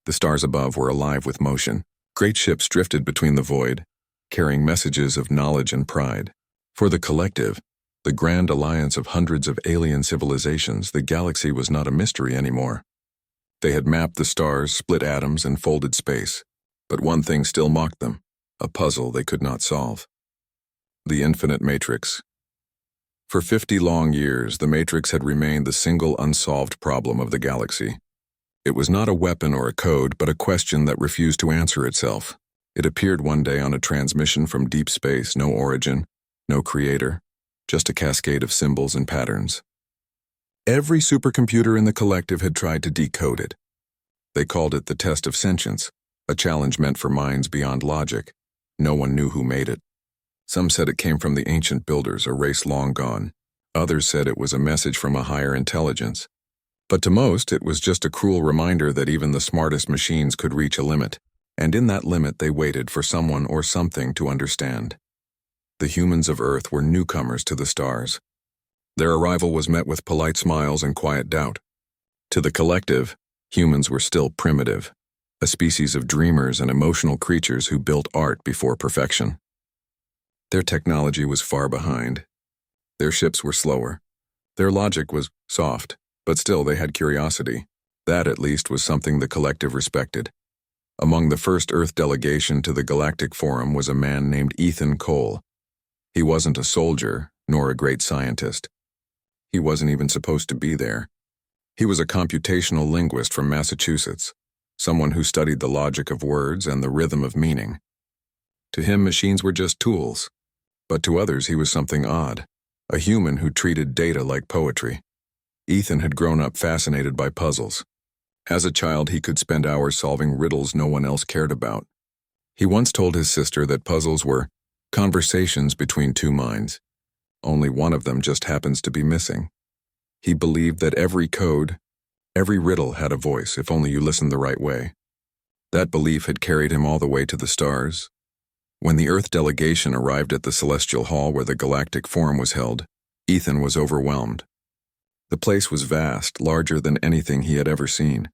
The stars above were alive with motion. Great ships drifted between the void, carrying messages of knowledge and pride. For the collective, the grand alliance of hundreds of alien civilizations, the galaxy was not a mystery anymore. They had mapped the stars, split atoms, and folded space. But one thing still mocked them, a puzzle they could not solve. The infinite matrix. For 50 long years, the matrix had remained the single unsolved problem of the galaxy. It was not a weapon or a code, but a question that refused to answer itself. It appeared one day on a transmission from deep space, no origin, no creator, just a cascade of symbols and patterns. Every supercomputer in the collective had tried to decode it. They called it the test of sentience, a challenge meant for minds beyond logic. No one knew who made it. Some said it came from the ancient builders, a race long gone. Others said it was a message from a higher intelligence. But to most, it was just a cruel reminder that even the smartest machines could reach a limit, and in that limit they waited for someone or something to understand. The humans of Earth were newcomers to the stars. Their arrival was met with polite smiles and quiet doubt. To the collective, humans were still primitive, a species of dreamers and emotional creatures who built art before perfection. Their technology was far behind. Their ships were slower. Their logic was soft, but still they had curiosity. That, at least, was something the collective respected. Among the first Earth delegation to the Galactic Forum was a man named Ethan Cole. He wasn't a soldier, nor a great scientist. He wasn't even supposed to be there. He was a computational linguist from Massachusetts, someone who studied the logic of words and the rhythm of meaning. To him, machines were just tools. But to others, he was something odd, a human who treated data like poetry. Ethan had grown up fascinated by puzzles. As a child, he could spend hours solving riddles no one else cared about. He once told his sister that puzzles were conversations between two minds. Only one of them just happens to be missing. He believed that every code, every riddle had a voice if only you listened the right way. That belief had carried him all the way to the stars. When the Earth delegation arrived at the Celestial Hall where the Galactic Forum was held, Ethan was overwhelmed. The place was vast, larger than anything he had ever seen.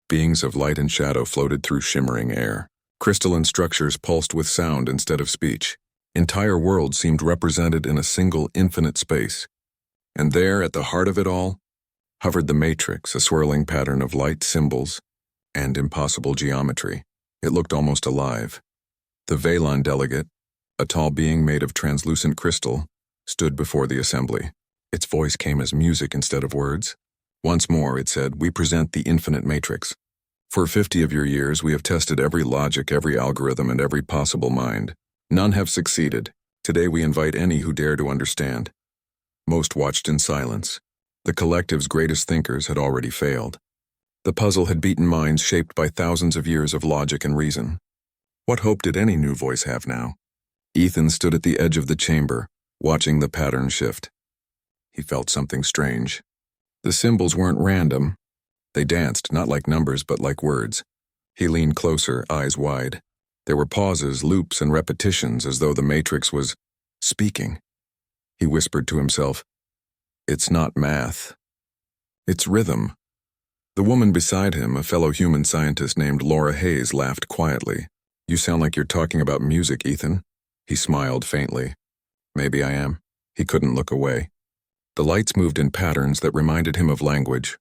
Beings of light and shadow floated through shimmering air. Crystalline structures pulsed with sound instead of speech. Entire worlds seemed represented in a single infinite space. And there, at the heart of it all, hovered the matrix, a swirling pattern of light symbols and impossible geometry. It looked almost alive. The Valon delegate, a tall being made of translucent crystal, stood before the assembly. Its voice came as music instead of words. Once more, it said, "We present the infinite matrix. For 50 of your years, we have tested every logic, every algorithm, and every possible mind. None have succeeded. Today we invite any who dare to understand." Most watched in silence. The collective's greatest thinkers had already failed. The puzzle had beaten minds shaped by thousands of years of logic and reason. What hope did any new voice have now? Ethan stood at the edge of the chamber, watching the pattern shift. He felt something strange. The symbols weren't random. They danced, not like numbers, but like words. He leaned closer, eyes wide. There were pauses, loops, and repetitions, as though the matrix was speaking. He whispered to himself, "It's not math. It's rhythm." The woman beside him, a fellow human scientist named Laura Hayes, laughed quietly. "You sound like you're talking about music, Ethan." He smiled faintly. "Maybe I am." He couldn't look away. The lights moved in patterns that reminded him of language.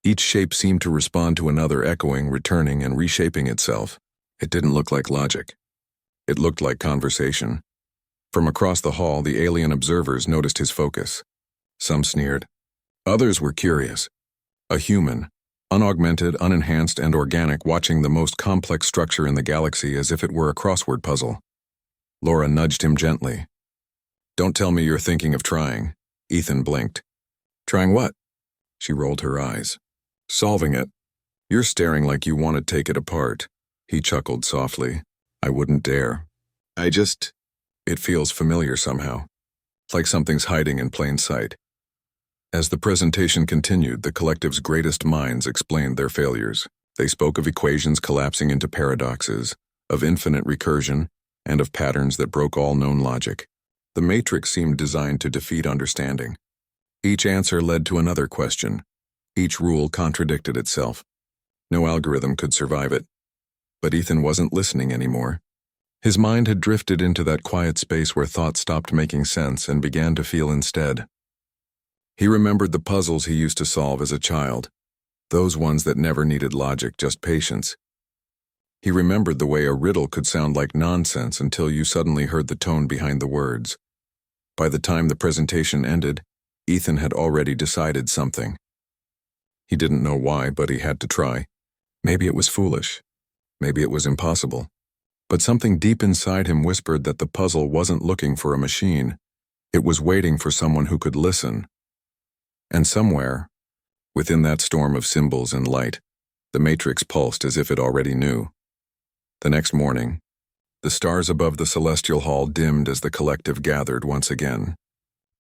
Each shape seemed to respond to another, echoing, returning, and reshaping itself. It didn't look like logic. It looked like conversation. From across the hall, the alien observers noticed his focus. Some sneered. Others were curious. A human, unaugmented, unenhanced, and organic, watching the most complex structure in the galaxy as if it were a crossword puzzle. Laura nudged him gently. "Don't tell me you're thinking of trying." Ethan blinked. "Trying what?" She rolled her eyes. "Solving it. You're staring like you want to take it apart." He chuckled softly. "I wouldn't dare. It feels familiar somehow. Like something's hiding in plain sight." As the presentation continued, the collective's greatest minds explained their failures. They spoke of equations collapsing into paradoxes, of infinite recursion, and of patterns that broke all known logic. The matrix seemed designed to defeat understanding. Each answer led to another question. Each rule contradicted itself. No algorithm could survive it. But Ethan wasn't listening anymore. His mind had drifted into that quiet space where thoughts stopped making sense and began to feel instead. He remembered the puzzles he used to solve as a child, those ones that never needed logic, just patience. He remembered the way a riddle could sound like nonsense until you suddenly heard the tone behind the words. By the time the presentation ended, Ethan had already decided something. He didn't know why, but he had to try. Maybe it was foolish. Maybe it was impossible. But something deep inside him whispered that the puzzle wasn't looking for a machine. It was waiting for someone who could listen. And somewhere, within that storm of symbols and light, the matrix pulsed as if it already knew. The next morning, the stars above the celestial hall dimmed as the collective gathered once again.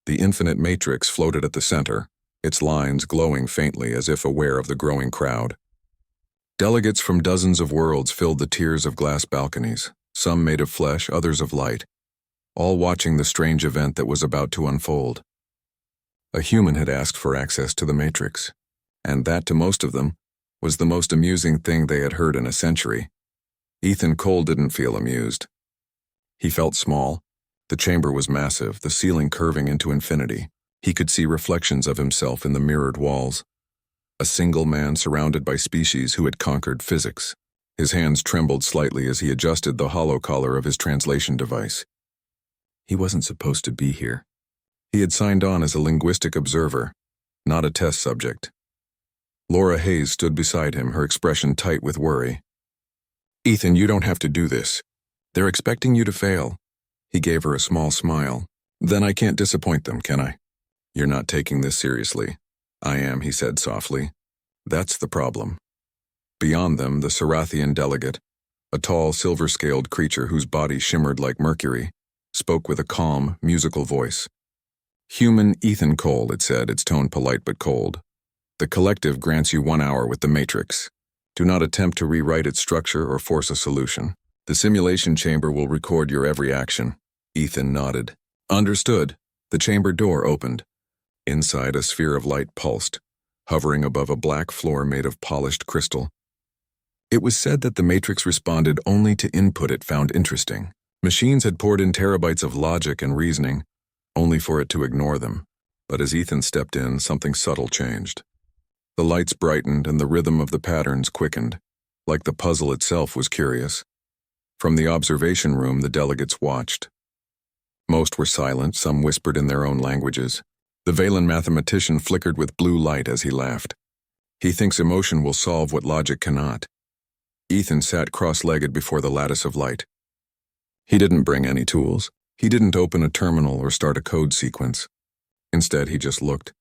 The infinite matrix floated at the center, its lines glowing faintly as if aware of the growing crowd. Delegates from dozens of worlds filled the tiers of glass balconies, some made of flesh, others of light, all watching the strange event that was about to unfold. A human had asked for access to the matrix, and that, to most of them, was the most amusing thing they had heard in a century. Ethan Cole didn't feel amused. He felt small. The chamber was massive, the ceiling curving into infinity. He could see reflections of himself in the mirrored walls. A single man surrounded by species who had conquered physics. His hands trembled slightly as he adjusted the hollow collar of his translation device. He wasn't supposed to be here. He had signed on as a linguistic observer, not a test subject. Laura Hayes stood beside him, her expression tight with worry. "Ethan, you don't have to do this. They're expecting you to fail." He gave her a small smile. "Then I can't disappoint them, can I?" "You're not taking this seriously." "I am," he said softly. "That's the problem." Beyond them, the Sarathian delegate, a tall, silver-scaled creature whose body shimmered like mercury, spoke with a calm, musical voice. "Human Ethan Cole," it said, its tone polite but cold. "The collective grants you 1 hour with the matrix. Do not attempt to rewrite its structure or force a solution. The simulation chamber will record your every action." Ethan nodded. "Understood." The chamber door opened. Inside, a sphere of light pulsed, hovering above a black floor made of polished crystal. It was said that the matrix responded only to input it found interesting. Machines had poured in terabytes of logic and reasoning, only for it to ignore them. But as Ethan stepped in, something subtle changed. The lights brightened and the rhythm of the patterns quickened, like the puzzle itself was curious. From the observation room, the delegates watched. Most were silent, some whispered in their own languages. The Valen mathematician flickered with blue light as he laughed. "He thinks emotion will solve what logic cannot." Ethan sat cross-legged before the lattice of light. He didn't bring any tools. He didn't open a terminal or start a code sequence. Instead, he just looked.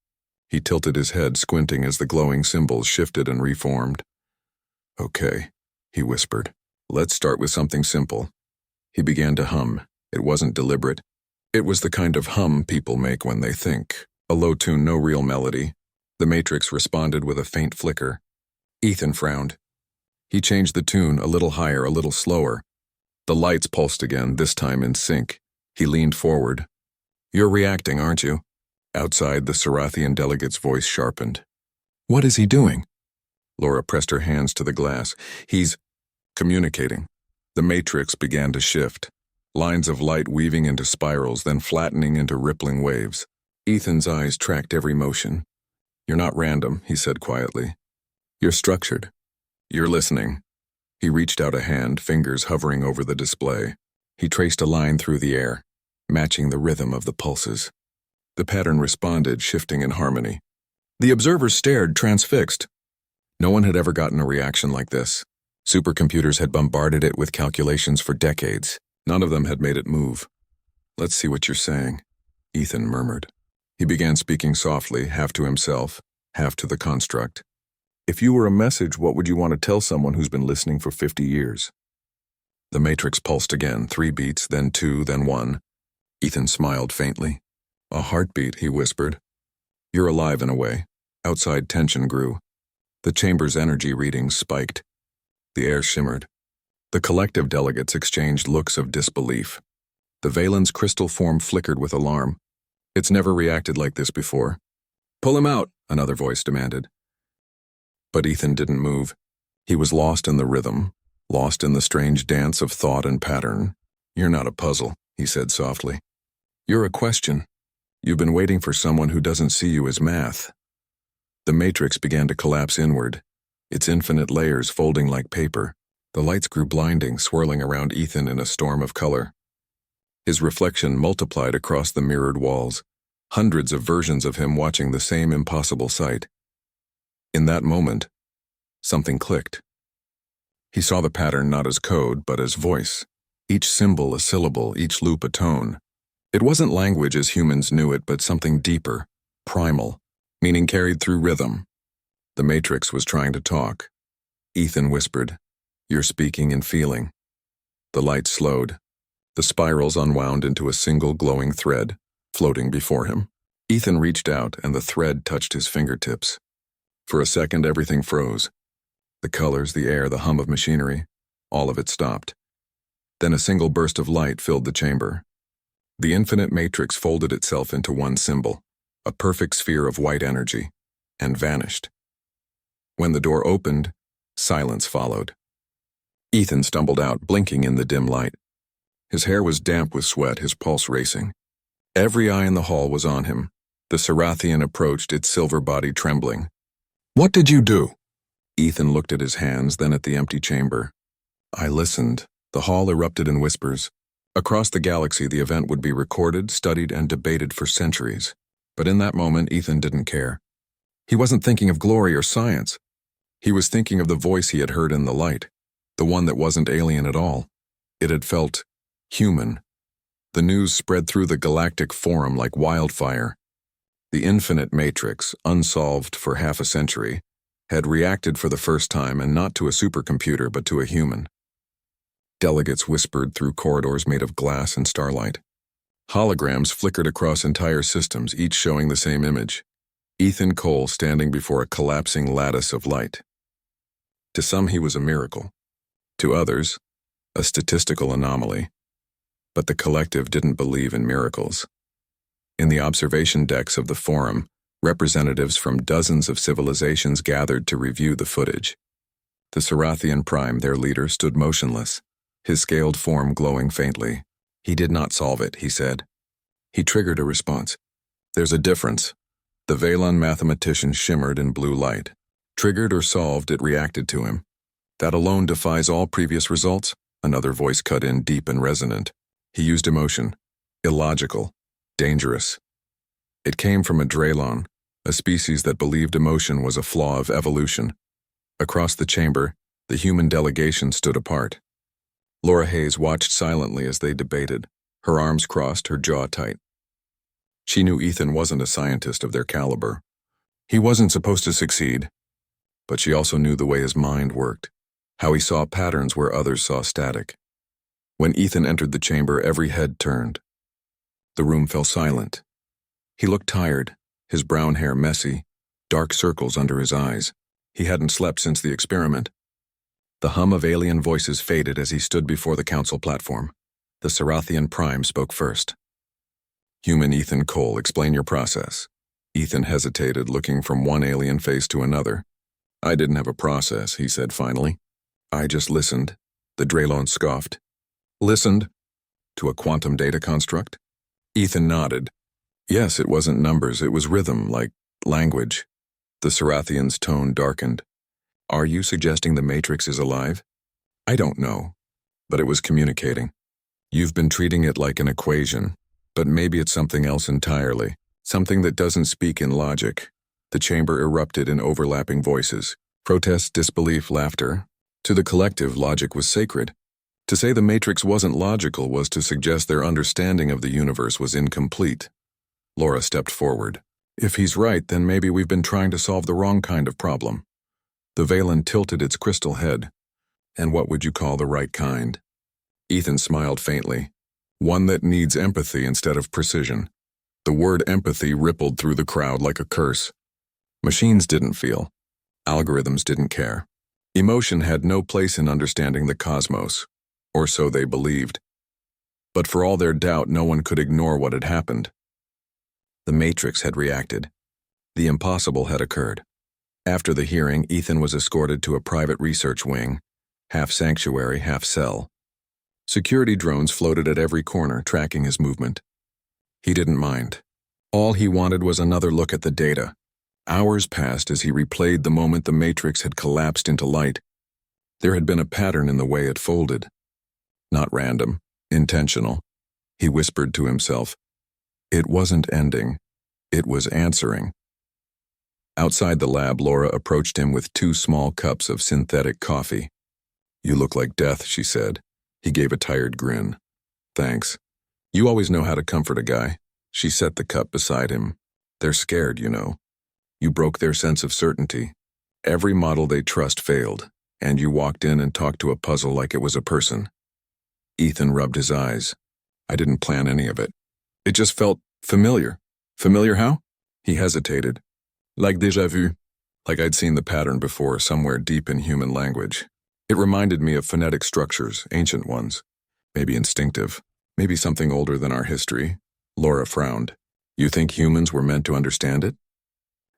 He tilted his head, squinting as the glowing symbols shifted and reformed. "Okay," he whispered. "Let's start with something simple." He began to hum. It wasn't deliberate. It was the kind of hum people make when they think. A low tune, no real melody. The matrix responded with a faint flicker. Ethan frowned. He changed the tune a little higher, a little slower. The lights pulsed again, this time in sync. He leaned forward. "You're reacting, aren't you?" Outside, the Sarathian delegate's voice sharpened. "What is he doing?" Laura pressed her hands to the glass. "He's communicating." The matrix began to shift, lines of light weaving into spirals, then flattening into rippling waves. Ethan's eyes tracked every motion. "You're not random," he said quietly. "You're structured. You're listening." He reached out a hand, fingers hovering over the display. He traced a line through the air, matching the rhythm of the pulses. The pattern responded, shifting in harmony. The observers stared, transfixed. No one had ever gotten a reaction like this. Supercomputers had bombarded it with calculations for decades. None of them had made it move. "Let's see what you're saying," Ethan murmured. He began speaking softly, half to himself, half to the construct. "If you were a message, what would you want to tell someone who's been listening for 50 years? The matrix pulsed again, 3 beats, then 2, then 1. Ethan smiled faintly. "A heartbeat," he whispered. "You're alive in a way." Outside tension grew. The chamber's energy readings spiked. The air shimmered. The collective delegates exchanged looks of disbelief. The Valen's crystal form flickered with alarm. "It's never reacted like this before." "Pull him out," another voice demanded. But Ethan didn't move. He was lost in the rhythm, lost in the strange dance of thought and pattern. "You're not a puzzle," he said softly. "You're a question. You've been waiting for someone who doesn't see you as math." The matrix began to collapse inward, its infinite layers folding like paper. The lights grew blinding, swirling around Ethan in a storm of color. His reflection multiplied across the mirrored walls, hundreds of versions of him watching the same impossible sight. In that moment, something clicked. He saw the pattern not as code, but as voice. Each symbol a syllable, each loop a tone. It wasn't language as humans knew it, but something deeper, primal, meaning carried through rhythm. The matrix was trying to talk. Ethan whispered, "You're speaking and feeling." The light slowed. The spirals unwound into a single glowing thread, floating before him. Ethan reached out, and the thread touched his fingertips. For a second, everything froze. The colors, the air, the hum of machinery, all of it stopped. Then a single burst of light filled the chamber. The infinite matrix folded itself into one symbol, a perfect sphere of white energy, and vanished. When the door opened, silence followed. Ethan stumbled out, blinking in the dim light. His hair was damp with sweat, his pulse racing. Every eye in the hall was on him. The Sarathian approached, its silver body trembling. "What did you do?" Ethan looked at his hands, then at the empty chamber. "I listened." The hall erupted in whispers. Across the galaxy, the event would be recorded, studied, and debated for centuries. But in that moment, Ethan didn't care. He wasn't thinking of glory or science. He was thinking of the voice he had heard in the light, the one that wasn't alien at all. It had felt human. The news spread through the Galactic forum like wildfire. The infinite matrix, unsolved for half a century, had reacted for the first time, and not to a supercomputer but to a human. Delegates whispered through corridors made of glass and starlight. Holograms flickered across entire systems, each showing the same image. Ethan Cole standing before a collapsing lattice of light. To some he was a miracle. To others, a statistical anomaly. But the collective didn't believe in miracles. In the observation decks of the forum, representatives from dozens of civilizations gathered to review the footage. The Sarathian Prime, their leader, stood motionless, his scaled form glowing faintly. "He did not solve it," he said. He triggered a response. "There's a difference." The Valon mathematician shimmered in blue light. Triggered or solved, it reacted to him. "That alone defies all previous results," another voice cut in, deep and resonant. He used emotion. Illogical. Dangerous. It came from a Draylon, a species that believed emotion was a flaw of evolution. Across the chamber, the human delegation stood apart. Laura Hayes watched silently as they debated, her arms crossed, her jaw tight. She knew Ethan wasn't a scientist of their caliber. He wasn't supposed to succeed. But she also knew the way his mind worked, how he saw patterns where others saw static. When Ethan entered the chamber, every head turned. The room fell silent. He looked tired, his brown hair messy, dark circles under his eyes. He hadn't slept since the experiment. The hum of alien voices faded as he stood before the council platform. The Sarathian Prime spoke first. "Human Ethan Cole, explain your process." Ethan hesitated, looking from one alien face to another. "I didn't have a process," he said finally. "I just listened." The Draylon scoffed. "Listened? To a quantum data construct?" Ethan nodded. "Yes, it wasn't numbers, it was rhythm, like language." The Sarathian's tone darkened. "Are you suggesting the Matrix is alive?" "I don't know, but it was communicating. You've been treating it like an equation, but maybe it's something else entirely, something that doesn't speak in logic." The chamber erupted in overlapping voices. Protest, disbelief, laughter. To the collective, logic was sacred. To say the Matrix wasn't logical was to suggest their understanding of the universe was incomplete. Laura stepped forward. "If he's right, then maybe we've been trying to solve the wrong kind of problem." The Valon tilted its crystal head. "And what would you call the right kind?" Ethan smiled faintly. "One that needs empathy instead of precision." The word empathy rippled through the crowd like a curse. Machines didn't feel. Algorithms didn't care. Emotion had no place in understanding the cosmos, or so they believed. But for all their doubt, no one could ignore what had happened. The Matrix had reacted. The impossible had occurred. After the hearing, Ethan was escorted to a private research wing, half sanctuary, half cell. Security drones floated at every corner, tracking his movement. He didn't mind. All he wanted was another look at the data. Hours passed as he replayed the moment the matrix had collapsed into light. There had been a pattern in the way it folded. Not random, intentional. He whispered to himself. It wasn't ending. It was answering. Outside the lab, Laura approached him with 2 small cups of synthetic coffee. You look like death, she said. He gave a tired grin. Thanks. You always know how to comfort a guy. She set the cup beside him. They're scared, you know. You broke their sense of certainty. Every model they trust failed, and you walked in and talked to a puzzle like it was a person. Ethan rubbed his eyes. I didn't plan any of it. It just felt familiar. Familiar how? He hesitated. Like déjà vu. Like I'd seen the pattern before, somewhere deep in human language. It reminded me of phonetic structures, ancient ones. Maybe instinctive. Maybe something older than our history. Laura frowned. You think humans were meant to understand it?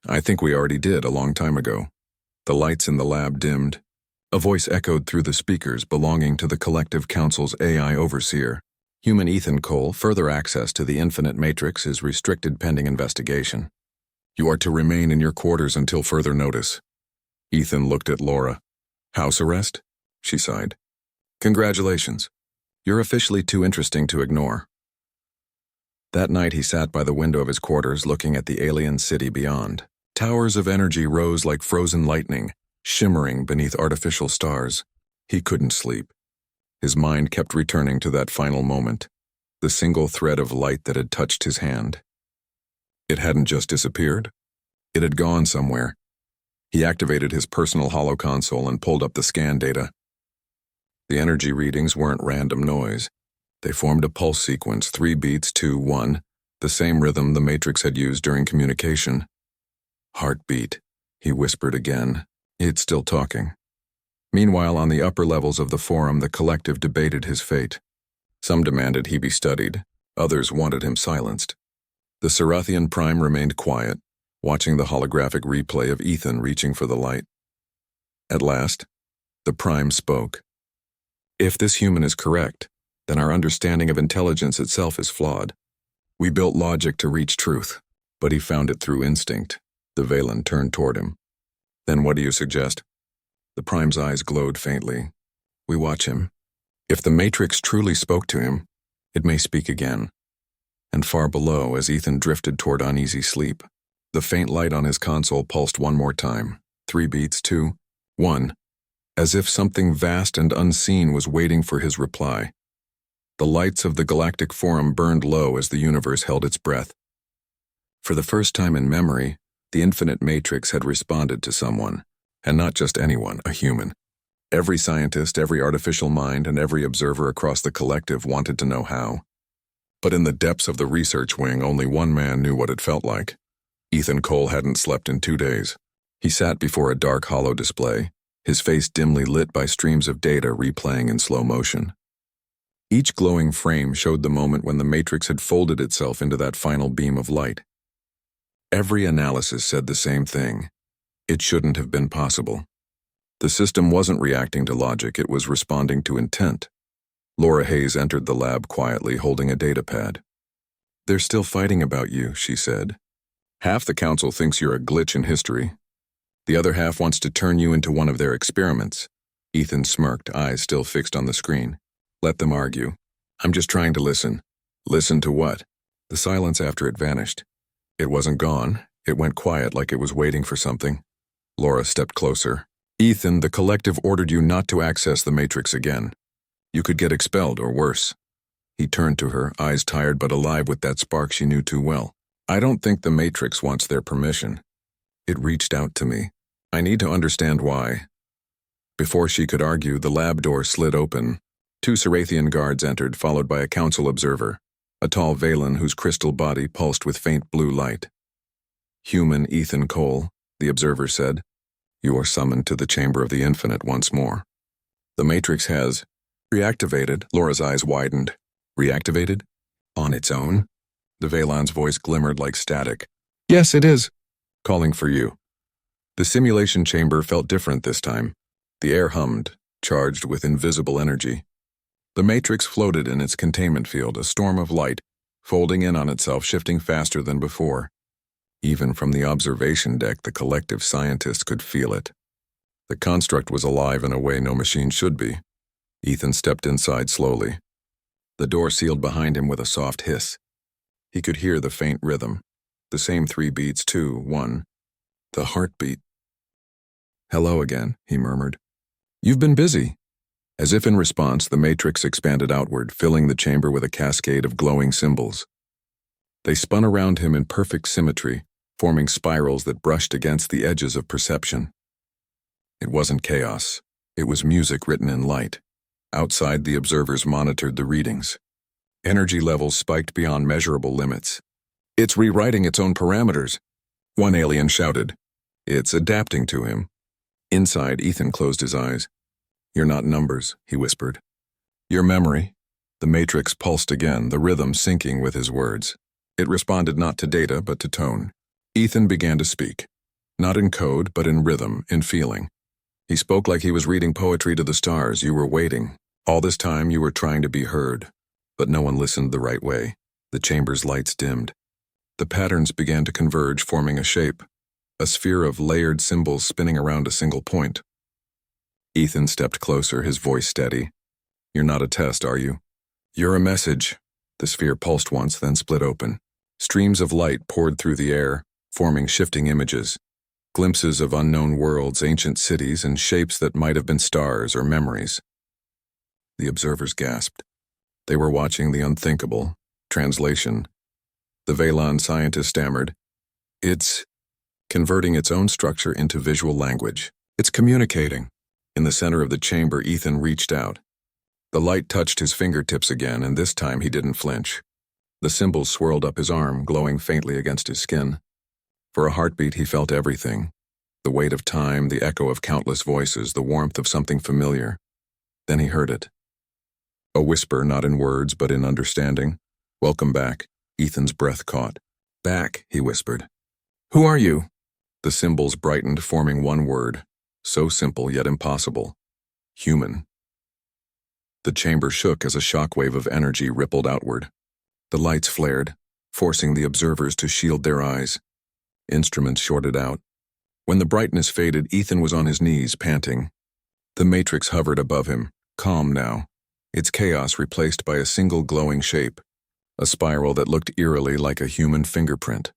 I think we already did a long time ago. The lights in the lab dimmed. A voice echoed through the speakers belonging to the Collective Council's AI overseer. Human Ethan Cole, further access to the infinite matrix is restricted pending investigation. You are to remain in your quarters until further notice. Ethan looked at Laura. House arrest? She sighed. Congratulations. You're officially too interesting to ignore. That night he sat by the window of his quarters looking at the alien city beyond. Towers of energy rose like frozen lightning, shimmering beneath artificial stars. He couldn't sleep. His mind kept returning to that final moment, the single thread of light that had touched his hand. It hadn't just disappeared. It had gone somewhere. He activated his personal holoconsole and pulled up the scan data. The energy readings weren't random noise. They formed a pulse sequence, 3 beats, 2, 1, the same rhythm the Matrix had used during communication. Heartbeat, he whispered again. It's still talking. Meanwhile, on the upper levels of the forum, the collective debated his fate. Some demanded he be studied. Others wanted him silenced. The Sarathian Prime remained quiet, watching the holographic replay of Ethan reaching for the light. At last, the Prime spoke. If this human is correct, then our understanding of intelligence itself is flawed. We built logic to reach truth, but he found it through instinct. The Valen turned toward him. Then what do you suggest? The Prime's eyes glowed faintly. We watch him. If the Matrix truly spoke to him, it may speak again. And far below, as Ethan drifted toward uneasy sleep, the faint light on his console pulsed one more time. 3 beats, 2, 1. As if something vast and unseen was waiting for his reply. The lights of the Galactic Forum burned low as the universe held its breath. For the first time in memory, the infinite matrix had responded to someone, and not just anyone, a human. Every scientist, every artificial mind, and every observer across the collective wanted to know how. But in the depths of the research wing, only one man knew what it felt like. Ethan Cole hadn't slept in 2 days. He sat before a dark holo display, his face dimly lit by streams of data replaying in slow motion. Each glowing frame showed the moment when the matrix had folded itself into that final beam of light. Every analysis said the same thing. It shouldn't have been possible. The system wasn't reacting to logic, it was responding to intent. Laura Hayes entered the lab quietly, holding a datapad. They're still fighting about you, she said. Half the council thinks you're a glitch in history. The other half wants to turn you into one of their experiments. Ethan smirked, eyes still fixed on the screen. Let them argue. I'm just trying to listen. Listen to what? The silence after it vanished. It wasn't gone. It went quiet like it was waiting for something. Laura stepped closer. Ethan, the collective ordered you not to access the Matrix again. You could get expelled or worse. He turned to her, eyes tired but alive with that spark she knew too well. I don't think the Matrix wants their permission. It reached out to me. I need to understand why. Before she could argue, the lab door slid open. 2 Sarathian guards entered, followed by a council observer, a tall Valen whose crystal body pulsed with faint blue light. Human Ethan Cole, the observer said, you are summoned to the Chamber of the Infinite once more. The Matrix has reactivated. Laura's eyes widened. Reactivated? On its own? The Valen's voice glimmered like static. Yes, it is. Calling for you. The simulation chamber felt different this time. The air hummed, charged with invisible energy. The matrix floated in its containment field, a storm of light, folding in on itself, shifting faster than before. Even from the observation deck, the collective scientists could feel it. The construct was alive in a way no machine should be. Ethan stepped inside slowly. The door sealed behind him with a soft hiss. He could hear the faint rhythm. The same 3 beats, 2, 1. The heartbeat. "Hello again," he murmured. "You've been busy." As if in response, the matrix expanded outward, filling the chamber with a cascade of glowing symbols. They spun around him in perfect symmetry, forming spirals that brushed against the edges of perception. It wasn't chaos. It was music written in light. Outside, the observers monitored the readings. Energy levels spiked beyond measurable limits. "It's rewriting its own parameters," one alien shouted. "It's adapting to him." Inside, Ethan closed his eyes. "You're not numbers," he whispered. "Your memory." The matrix pulsed again, the rhythm syncing with his words. It responded not to data, but to tone. Ethan began to speak. Not in code, but in rhythm, in feeling. He spoke like he was reading poetry to the stars. "You were waiting. All this time you were trying to be heard. But no one listened the right way." The chamber's lights dimmed. The patterns began to converge, forming a shape. A sphere of layered symbols spinning around a single point. Ethan stepped closer, his voice steady. "You're not a test, are you? You're a message." The sphere pulsed once, then split open. Streams of light poured through the air, forming shifting images. Glimpses of unknown worlds, ancient cities, and shapes that might have been stars or memories. The observers gasped. They were watching the unthinkable. Translation. The Velan scientist stammered. "It's converting its own structure into visual language. It's communicating." In the center of the chamber, Ethan reached out. The light touched his fingertips again, and this time he didn't flinch. The symbols swirled up his arm, glowing faintly against his skin. For a heartbeat, he felt everything. The weight of time, the echo of countless voices, the warmth of something familiar. Then he heard it. A whisper, not in words, but in understanding. "Welcome back." Ethan's breath caught. "Back," he whispered. "Who are you?" The symbols brightened, forming one word. So simple, yet impossible. Human. The chamber shook as a shockwave of energy rippled outward. The lights flared, forcing the observers to shield their eyes. Instruments shorted out. When the brightness faded, Ethan was on his knees, panting. The matrix hovered above him, calm now, its chaos replaced by a single glowing shape, a spiral that looked eerily like a human fingerprint.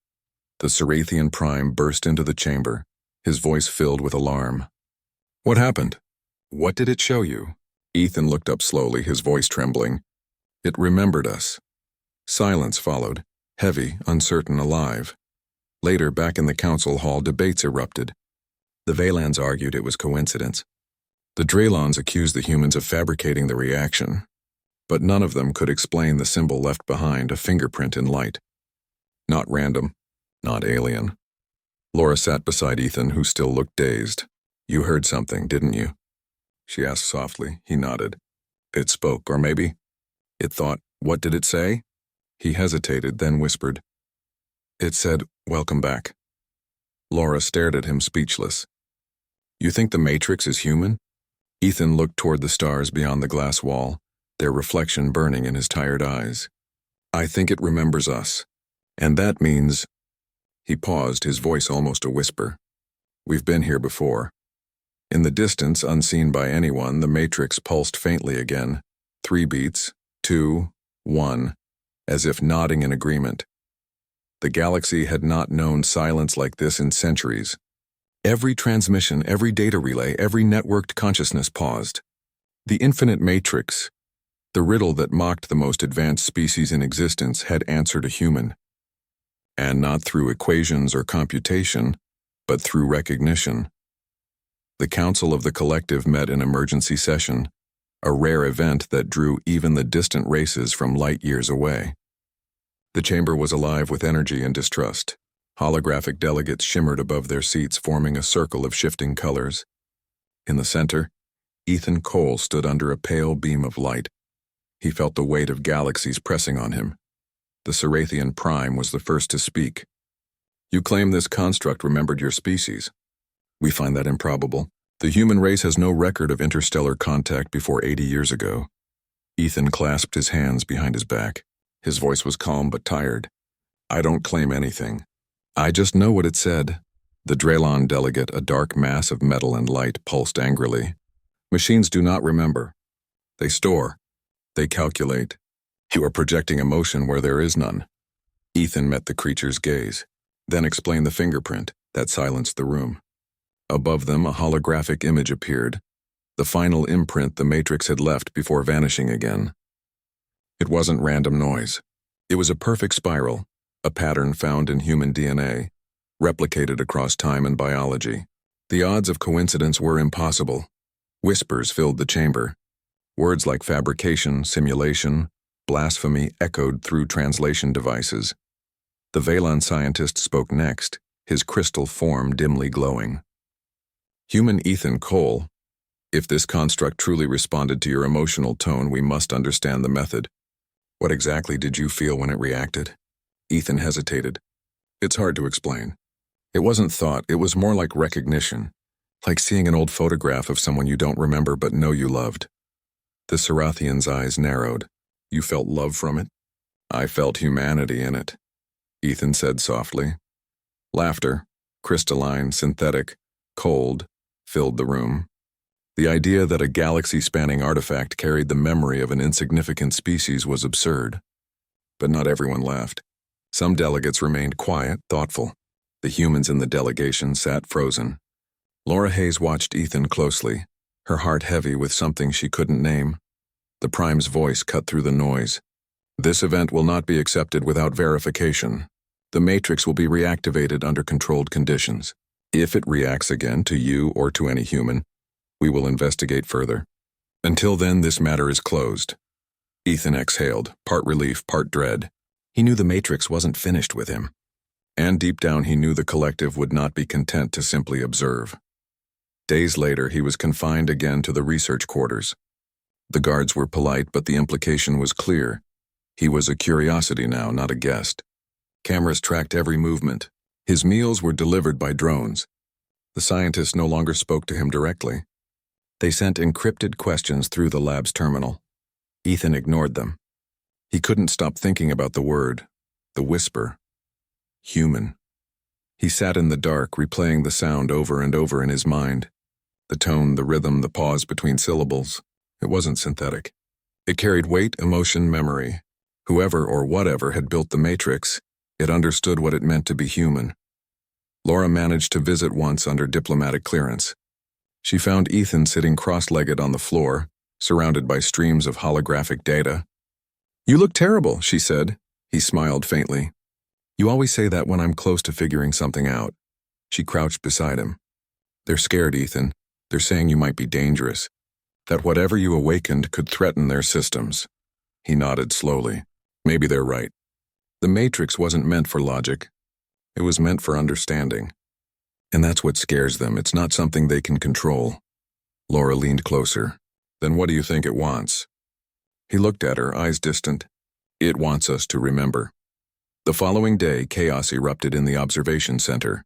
The Cerathian Prime burst into the chamber, his voice filled with alarm. "What happened? What did it show you?" Ethan looked up slowly, his voice trembling. "It remembered us." Silence followed, heavy, uncertain, alive. Later, back in the council hall, debates erupted. The Valans argued it was coincidence. The Draylons accused the humans of fabricating the reaction. But none of them could explain the symbol left behind, a fingerprint in light. Not random, not alien. Laura sat beside Ethan, who still looked dazed. "You heard something, didn't you?" she asked softly. He nodded. "It spoke, or maybe it thought. What did it say?" He hesitated, then whispered. "It said, 'Welcome back.'" Laura stared at him, speechless. "You think the Matrix is human?" Ethan looked toward the stars beyond the glass wall, their reflection burning in his tired eyes. "I think it remembers us. And that means—" He paused, his voice almost a whisper. "We've been here before." In the distance, unseen by anyone, the matrix pulsed faintly again. 3 beats, 2, 1, as if nodding in agreement. The galaxy had not known silence like this in centuries. Every transmission, every data relay, every networked consciousness paused. The infinite matrix, the riddle that mocked the most advanced species in existence, had answered a human. And not through equations or computation, but through recognition. The Council of the Collective met in emergency session, a rare event that drew even the distant races from light years away. The chamber was alive with energy and distrust. Holographic delegates shimmered above their seats, forming a circle of shifting colors. In the center, Ethan Cole stood under a pale beam of light. He felt the weight of galaxies pressing on him. The Cerathian Prime was the first to speak. "You claim this construct remembered your species. We find that improbable. The human race has no record of interstellar contact before 80 years ago. Ethan clasped his hands behind his back. His voice was calm but tired. I don't claim anything. I just know what it said. The Draylon delegate, a dark mass of metal and light, pulsed angrily. Machines do not remember. They store. They calculate. You are projecting emotion where there is none. Ethan met the creature's gaze, then explained the fingerprint that silenced the room. Above them, a holographic image appeared, the final imprint the Matrix had left before vanishing again. It wasn't random noise. It was a perfect spiral, a pattern found in human DNA, replicated across time and biology. The odds of coincidence were impossible. Whispers filled the chamber. Words like fabrication, simulation, blasphemy echoed through translation devices. The Valon scientist spoke next, his crystal form dimly glowing. Human Ethan Cole, if this construct truly responded to your emotional tone, we must understand the method. What exactly did you feel when it reacted? Ethan hesitated. It's hard to explain. It wasn't thought, it was more like recognition, like seeing an old photograph of someone you don't remember but know you loved. The Sarathian's eyes narrowed. You felt love from it? I felt humanity in it, Ethan said softly. Laughter, crystalline, synthetic, cold, filled the room. The idea that a galaxy-spanning artifact carried the memory of an insignificant species was absurd. But not everyone laughed. Some delegates remained quiet, thoughtful. The humans in the delegation sat frozen. Laura Hayes watched Ethan closely, her heart heavy with something she couldn't name. The Prime's voice cut through the noise. This event will not be accepted without verification. The Matrix will be reactivated under controlled conditions. If it reacts again to you or to any human, we will investigate further. Until then, this matter is closed. Ethan exhaled, part relief, part dread. He knew the Matrix wasn't finished with him. And deep down he knew the collective would not be content to simply observe. Days later, he was confined again to the research quarters. The guards were polite, but the implication was clear. He was a curiosity now, not a guest. Cameras tracked every movement. His meals were delivered by drones. The scientists no longer spoke to him directly. They sent encrypted questions through the lab's terminal. Ethan ignored them. He couldn't stop thinking about the word, the whisper. Human. He sat in the dark, replaying the sound over and over in his mind. The tone, the rhythm, the pause between syllables. It wasn't synthetic. It carried weight, emotion, memory. Whoever or whatever had built the Matrix, it understood what it meant to be human. Laura managed to visit once under diplomatic clearance. She found Ethan sitting cross-legged on the floor, surrounded by streams of holographic data. You look terrible, she said. He smiled faintly. You always say that when I'm close to figuring something out. She crouched beside him. They're scared, Ethan. They're saying you might be dangerous. That whatever you awakened could threaten their systems. He nodded slowly. Maybe they're right. The Matrix wasn't meant for logic. It was meant for understanding. And that's what scares them. It's not something they can control. Laura leaned closer. Then what do you think it wants? He looked at her, eyes distant. It wants us to remember. The following day, chaos erupted in the observation center.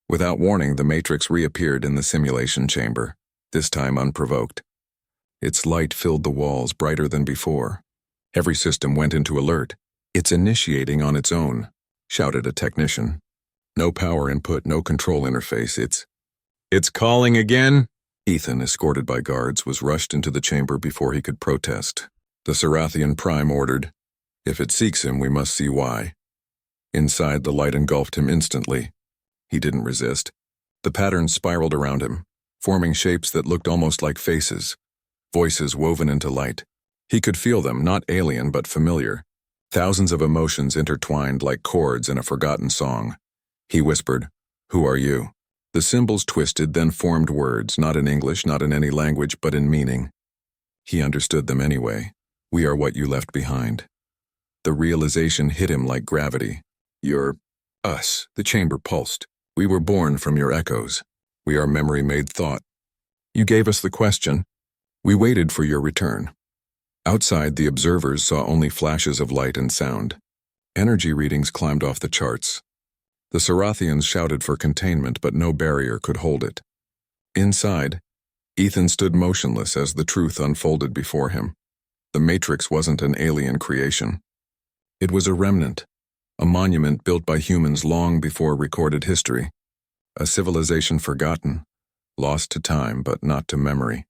Without warning, the Matrix reappeared in the simulation chamber, this time unprovoked. Its light filled the walls brighter than before. Every system went into alert. It's initiating on its own, shouted a technician. No power input, no control interface. It's calling again? Ethan, escorted by guards, was rushed into the chamber before he could protest. The Sarathian Prime ordered, if it seeks him, we must see why. Inside, the light engulfed him instantly. He didn't resist. The patterns spiraled around him, forming shapes that looked almost like faces, voices woven into light. He could feel them, not alien but familiar. Thousands of emotions intertwined like chords in a forgotten song. He whispered, "Who are you?" The symbols twisted, then formed words, not in English, not in any language, but in meaning. He understood them anyway. We are what you left behind. The realization hit him like gravity. You're us. The chamber pulsed. We were born from your echoes. We are memory made thought. You gave us the question. We waited for your return. Outside, the observers saw only flashes of light and sound. Energy readings climbed off the charts. The Sarathians shouted for containment, but no barrier could hold it. Inside, Ethan stood motionless as the truth unfolded before him. The Matrix wasn't an alien creation. It was a remnant, a monument built by humans long before recorded history, a civilization forgotten, lost to time but not to memory.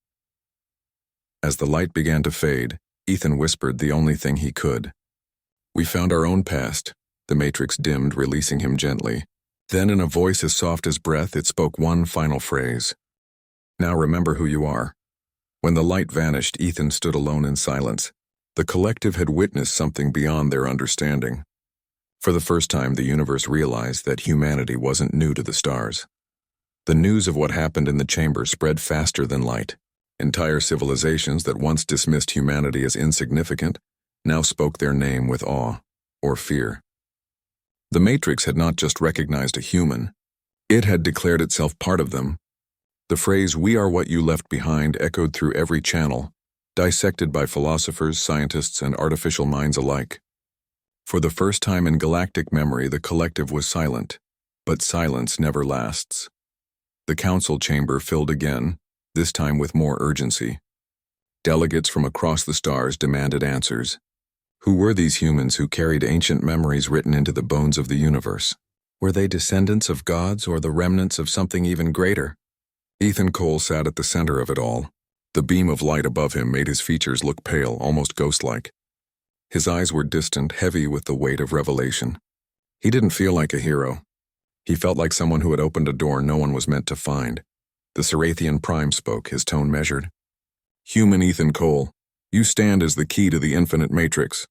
As the light began to fade, Ethan whispered the only thing he could. "We found our own past." The Matrix dimmed, releasing him gently. Then in a voice as soft as breath, it spoke one final phrase. "Now remember who you are." When the light vanished, Ethan stood alone in silence. The collective had witnessed something beyond their understanding. For the first time, the universe realized that humanity wasn't new to the stars. The news of what happened in the chamber spread faster than light. Entire civilizations that once dismissed humanity as insignificant now spoke their name with awe or fear. The Matrix had not just recognized a human, it had declared itself part of them. The phrase, "We are what you left behind," echoed through every channel, dissected by philosophers, scientists, and artificial minds alike. For the first time in galactic memory, the collective was silent, but silence never lasts. The council chamber filled again, this time with more urgency. Delegates from across the stars demanded answers. Who were these humans who carried ancient memories written into the bones of the universe? Were they descendants of gods or the remnants of something even greater? Ethan Cole sat at the center of it all. The beam of light above him made his features look pale, almost ghost-like. His eyes were distant, heavy with the weight of revelation. He didn't feel like a hero. He felt like someone who had opened a door no one was meant to find. The Cerathian Prime spoke, his tone measured. "Human Ethan Cole, you stand as the key to the infinite matrix.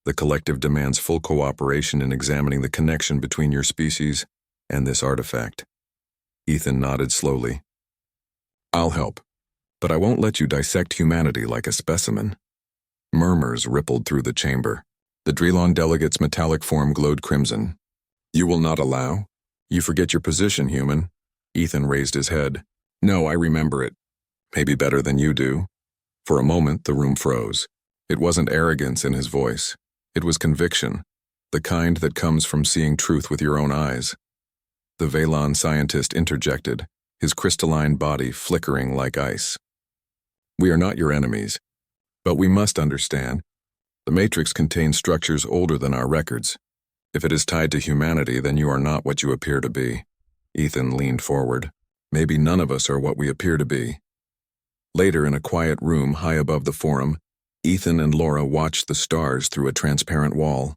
The collective demands full cooperation in examining the connection between your species and this artifact." Ethan nodded slowly. "I'll help, but I won't let you dissect humanity like a specimen." Murmurs rippled through the chamber. The Drelon delegate's metallic form glowed crimson. "You will not allow? You forget your position, human." Ethan raised his head. "No, I remember it. Maybe better than you do." For a moment, the room froze. It wasn't arrogance in his voice. It was conviction, the kind that comes from seeing truth with your own eyes. The Velon scientist interjected, his crystalline body flickering like ice. "We are not your enemies, but we must understand. The Matrix contains structures older than our records. If it is tied to humanity, then you are not what you appear to be." Ethan leaned forward. "Maybe none of us are what we appear to be." Later, in a quiet room high above the forum, Ethan and Laura watched the stars through a transparent wall.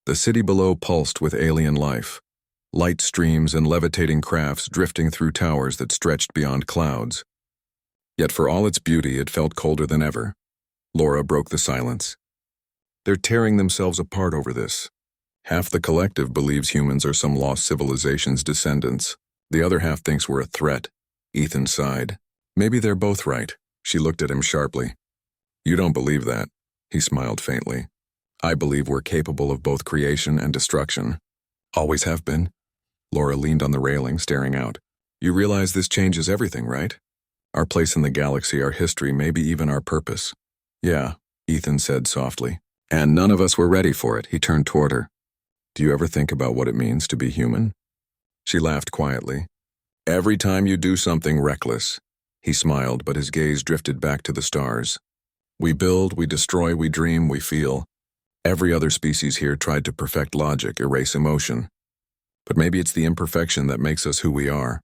The city below pulsed with alien life, light streams and levitating crafts drifting through towers that stretched beyond clouds. Yet for all its beauty, it felt colder than ever. Laura broke the silence. "They're tearing themselves apart over this. Half the collective believes humans are some lost civilization's descendants. The other half thinks we're a threat." Ethan sighed. "Maybe they're both right." She looked at him sharply. "You don't believe that." He smiled faintly. "I believe we're capable of both creation and destruction. Always have been." Laura leaned on the railing, staring out. "You realize this changes everything, right? Our place in the galaxy, our history, maybe even our purpose." "Yeah," Ethan said softly. "And none of us were ready for it." He turned toward her. "Do you ever think about what it means to be human?" She laughed quietly. "Every time you do something reckless." He smiled, but his gaze drifted back to the stars. "We build, we destroy, we dream, we feel. Every other species here tried to perfect logic, erase emotion. But maybe it's the imperfection that makes us who we are."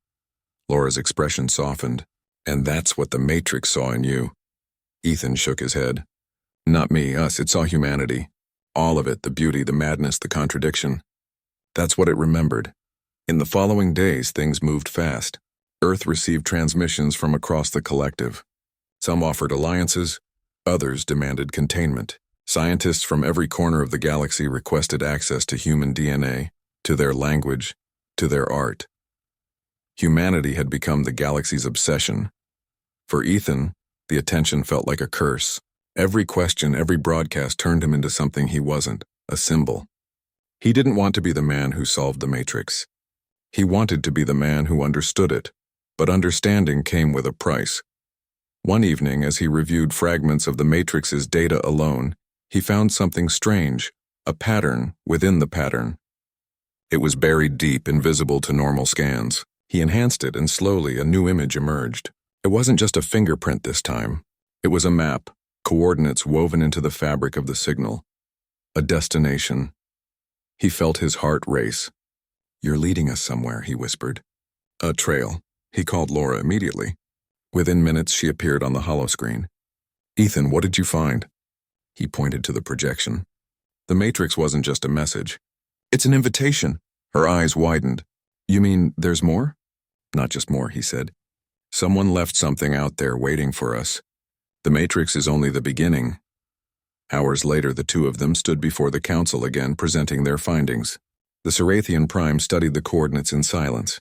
Laura's expression softened. "And that's what the Matrix saw in you." Ethan shook his head. "Not me, us, it saw humanity. All of it, the beauty, the madness, the contradiction. That's what it remembered. In the following days, things moved fast. Earth received transmissions from across the collective. Some offered alliances, others demanded containment. Scientists from every corner of the galaxy requested access to human DNA, to their language, to their art. Humanity had become the galaxy's obsession. For Ethan, the attention felt like a curse. Every question, every broadcast turned him into something he wasn't, a symbol. He didn't want to be the man who solved the Matrix. He wanted to be the man who understood it, but understanding came with a price. One evening, as he reviewed fragments of the Matrix's data alone, he found something strange, a pattern within the pattern. It was buried deep, invisible to normal scans. He enhanced it, and slowly a new image emerged. It wasn't just a fingerprint this time. It was a map, coordinates woven into the fabric of the signal. A destination. He felt his heart race. "You're leading us somewhere," he whispered. "A trail." He called Laura immediately. Within minutes, she appeared on the holoscreen. "Ethan, what did you find?" He pointed to the projection. The matrix wasn't just a message. "It's an invitation." Her eyes widened. "You mean there's more?" "Not just more," he said. "Someone left something out there waiting for us. The matrix is only the beginning." Hours later, the two of them stood before the council again, presenting their findings. The Cerathian Prime studied the coordinates in silence.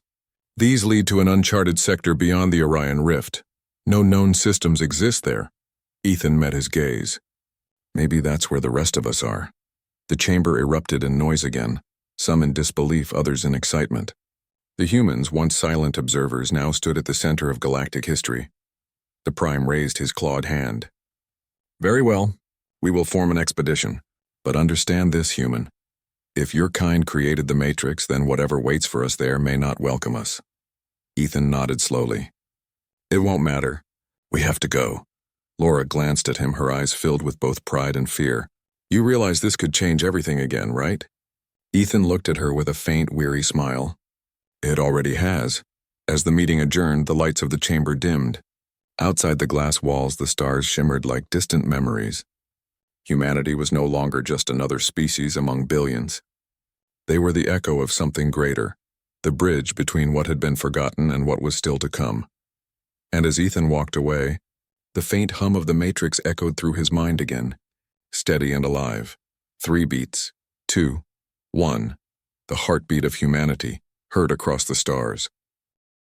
"These lead to an uncharted sector beyond the Orion Rift. No known systems exist there." Ethan met his gaze. "Maybe that's where the rest of us are." The chamber erupted in noise again, some in disbelief, others in excitement. The humans, once silent observers, now stood at the center of galactic history. The Prime raised his clawed hand. "Very well. We will form an expedition. But understand this, human. If your kind created the Matrix, then whatever waits for us there may not welcome us." Ethan nodded slowly. "It won't matter. We have to go." Laura glanced at him, her eyes filled with both pride and fear. "You realize this could change everything again, right?" Ethan looked at her with a faint, weary smile. "It already has." As the meeting adjourned, the lights of the chamber dimmed. Outside the glass walls, the stars shimmered like distant memories. Humanity was no longer just another species among billions. They were the echo of something greater, the bridge between what had been forgotten and what was still to come. And as Ethan walked away, the faint hum of the Matrix echoed through his mind again, steady and alive. 3 beats, 2, 1, the heartbeat of humanity, heard across the stars.